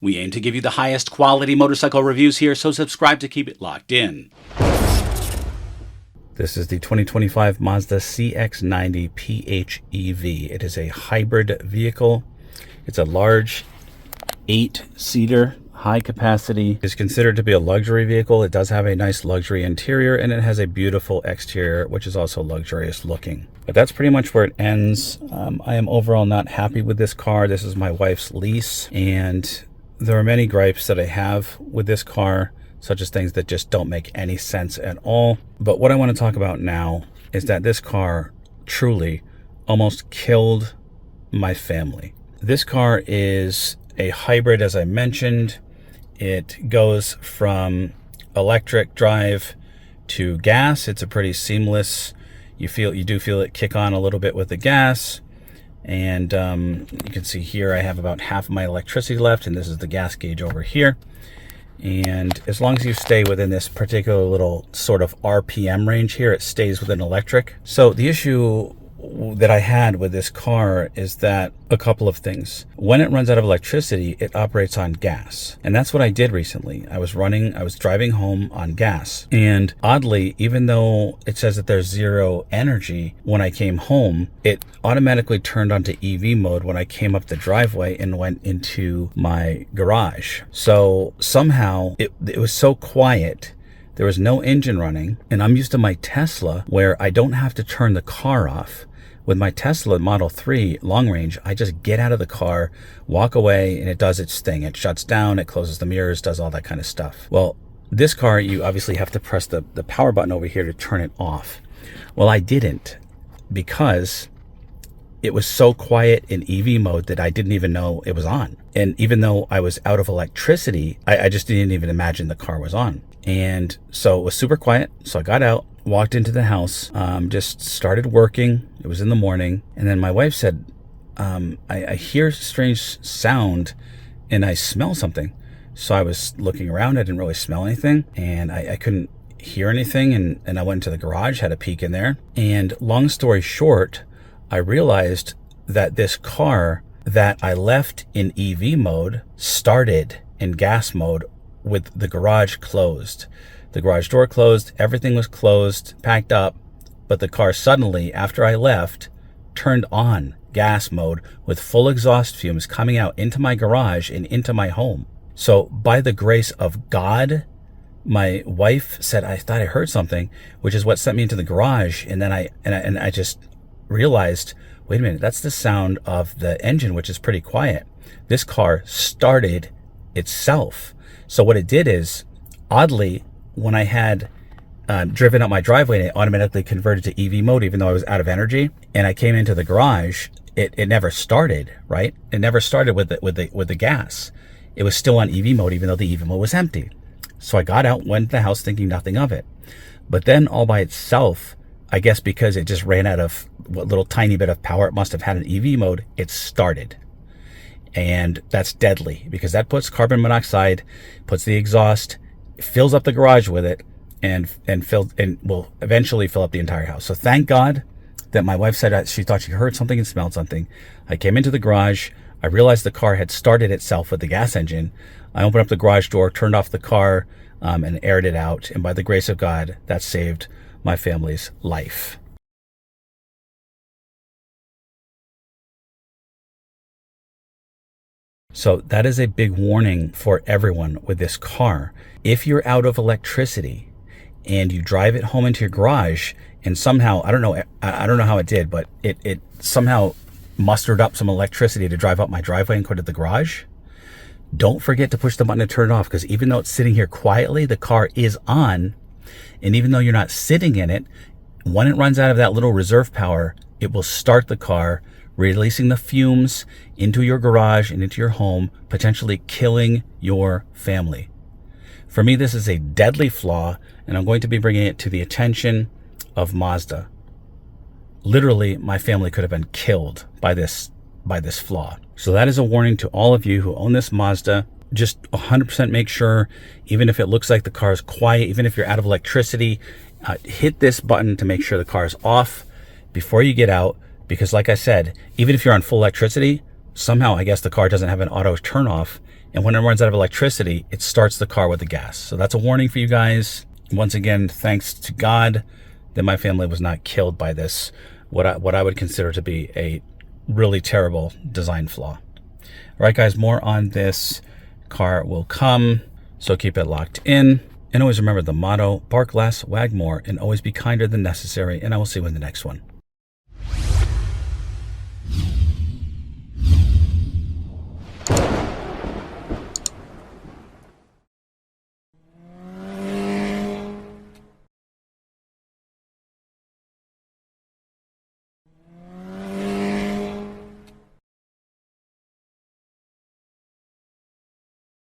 We aim to give you the highest quality motorcycle reviews here, so subscribe to keep it locked in. This is the 2025 Mazda CX-90 PHEV. It is a hybrid vehicle. It's a large 8-seater, high capacity. It's considered to be a luxury vehicle. It does have a nice luxury interior, and it has a beautiful exterior, which is also luxurious looking. But that's pretty much where it ends. I am overall not happy with this car. This is my wife's lease, and there are many gripes that I have with this car, such as things that just don't make any sense at all. But what I want to talk about now is that this car truly almost killed my family. This car is a hybrid, as I mentioned. It goes from electric drive to gas. It's a pretty seamless, you do feel it kick on a little bit with the gas. And you can see here I have about half of my electricity left, and this is the gas gauge over here. And as long as you stay within this particular little sort of RPM range here, it stays within electric. So the issue that I had with this car is that a couple of things. When it runs out of electricity, it operates on gas. And that's what I did recently. I was driving home on gas. And oddly, even though it says that there's zero energy, when I came home, it automatically turned onto EV mode when I came up the driveway and went into my garage. So somehow it was so quiet. There was no engine running, and I'm used to my Tesla where I don't have to turn the car off. With my Tesla Model 3 long range, I just get out of the car, walk away, and it does its thing. It shuts down, it closes the mirrors, does all that kind of stuff. Well, this car, you obviously have to press the power button over here to turn it off. Well, I didn't, because it was so quiet in EV mode that I didn't even know it was on. And even though I was out of electricity, I just didn't even imagine the car was on. And so it was super quiet. So I got out, walked into the house, just started working. It was in the morning. And then my wife said, I hear a strange sound and I smell something. So I was looking around. I didn't really smell anything, and I couldn't hear anything. And I went to the garage, had a peek in there. And long story short, I realized that this car that I left in EV mode started in gas mode with the garage closed. The garage door closed, everything was closed, packed up, but the car suddenly, after I left, turned on gas mode with full exhaust fumes coming out into my garage and into my home. So by the grace of God, my wife said, I thought I heard something, which is what sent me into the garage. And then I just realized, wait a minute, that's the sound of the engine, which is pretty quiet. This car started itself. So what it did is, oddly, when I had driven up my driveway, it automatically converted to EV mode, even though I was out of energy. And I came into the garage, it never started, right? It never started with the gas. It was still on EV mode, even though the EV mode was empty. So I got out, went to the house thinking nothing of it. But then all by itself, I guess because it just ran out of what little tiny bit of power it must have had in EV mode, it started. And that's deadly, because that puts carbon monoxide, puts the exhaust, fills up the garage with it, and will eventually fill up the entire house. So thank God that my wife said she thought she heard something and smelled something. I came into the garage. I realized the car had started itself with the gas engine. I opened up the garage door, turned off the car, and aired it out. And by the grace of God, that saved my family's life. So that is a big warning for everyone with this car. If you're out of electricity and you drive it home into your garage, and somehow, I don't know how it did, but it somehow mustered up some electricity to drive up my driveway and go to the garage, don't forget to push the button to turn it off, because even though it's sitting here quietly, the car is on. And even though you're not sitting in it, when it runs out of that little reserve power, it will start the car, releasing the fumes into your garage and into your home, potentially killing your family. For me, this is a deadly flaw, and I'm going to be bringing it to the attention of Mazda. Literally, my family could have been killed by this flaw. So that is a warning to all of you who own this Mazda. Just 100% make sure, even if it looks like the car is quiet, even if you're out of electricity, hit this button to make sure the car is off before you get out. Because like I said, even if you're on full electricity, somehow I guess the car doesn't have an auto turn off, And when it runs out of electricity, it starts the car with the gas. So that's a warning for you guys. Once again, thanks to God that my family was not killed by this, what I would consider to be a really terrible design flaw. All right, guys, more on this car will come, so keep it locked in. And always remember the motto, bark less, wag more, and always be kinder than necessary. And I will see you in the next one.